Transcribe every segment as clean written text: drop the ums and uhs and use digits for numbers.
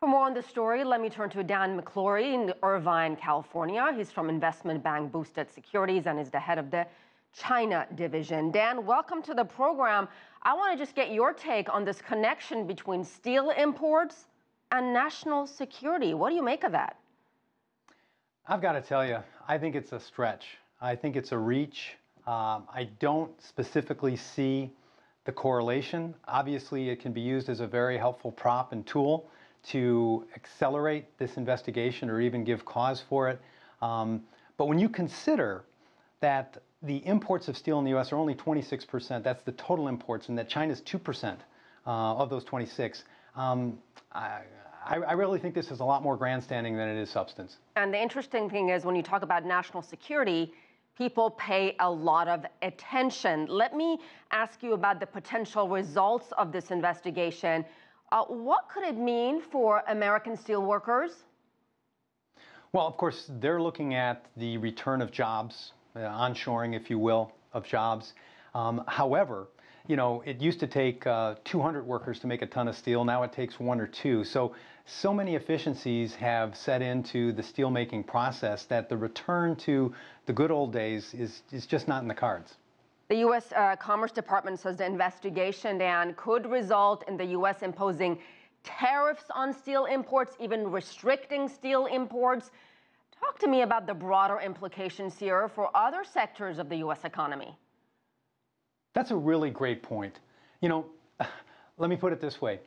For more on the story, let me turn to Dan McClory in Irvine, California. He's from investment bank Boustead Securities and is the head of the China division. Dan, welcome to the program. I want to just get your take on this connection between steel imports and national security. What do you make of that? I've got to tell you, I think it's a stretch. I think it's a reach. I don't specifically see the correlation. Obviously, it can be used as a very helpful prop and tool to accelerate this investigation or even give cause for it. But when you consider that the imports of steel in the U.S. are only 26%, that's the total imports, and that China's 2% of those 26, I really think this is a lot more grandstanding than it is substance. And the interesting thing is when you talk about national security, people pay a lot of attention. Let me ask you about the potential results of this investigation. What could it mean for American steelworkers? Well, of course, they're looking at the return of jobs, onshoring, if you will, of jobs. However, you know, it used to take 200 workers to make a ton of steel. Now it takes 1 or 2. So many efficiencies have set into the steelmaking process that the return to the good old days is just not in the cards. The U.S. Commerce Department says the investigation, Dan, could result in the U.S. imposing tariffs on steel imports, even restricting steel imports. Talk to me about the broader implications here for other sectors of the U.S. economy. That's a really great point. You know, let me put it this way.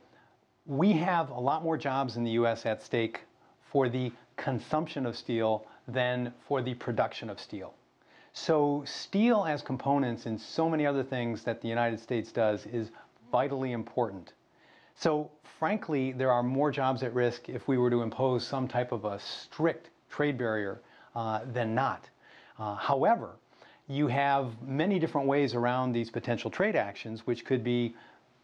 We have a lot more jobs in the U.S. at stake for the consumption of steel than for the production of steel. So steel as components in so many other things that the United States does is vitally important. So frankly, there are more jobs at risk if we were to impose some type of a strict trade barrier than not. However, you have many different ways around these potential trade actions, which could be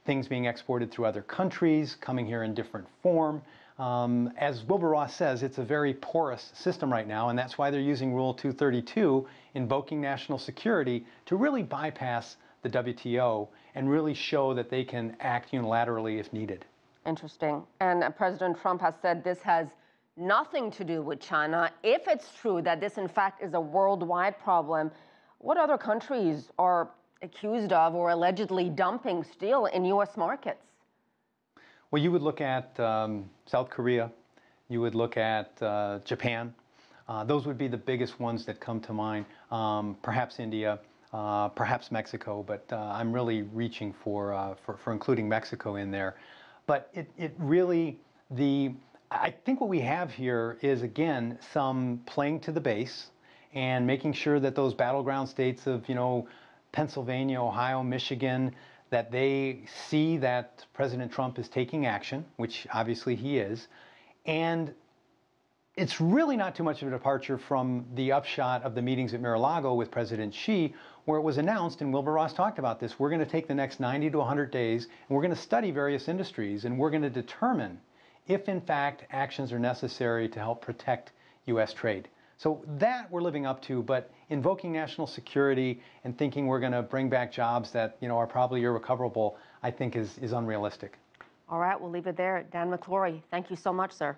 things being exported through other countries, coming here in different form. As Wilbur Ross says, it's a very porous system right now, and that's why they're using Rule 232, invoking national security, to really bypass the WTO and really show that they can act unilaterally if needed. Interesting. And President Trump has said this has nothing to do with China. If it's true that this, in fact, is a worldwide problem, what other countries are accused of or allegedly dumping steel in U.S. markets? Well, you would look at South Korea, you would look at Japan. Those would be the biggest ones that come to mind. Perhaps India, perhaps Mexico, but I'm really reaching for including Mexico in there. But it really, I think what we have here is, again, some playing to the base and making sure that those battleground states of, you know, Pennsylvania, Ohio, Michigan, that they see that President Trump is taking action, which obviously he is. And it's really not too much of a departure from the upshot of the meetings at Mar-a-Lago with President Xi, where it was announced, and Wilbur Ross talked about this, we're going to take the next 90 to 100 days, and we're going to study various industries, and we're going to determine if, in fact, actions are necessary to help protect U.S. trade. So that we're living up to, but invoking national security and thinking we're going to bring back jobs that, you know, are probably irrecoverable, I think is unrealistic. All right, we'll leave it there. Dan McClory, thank you so much, sir.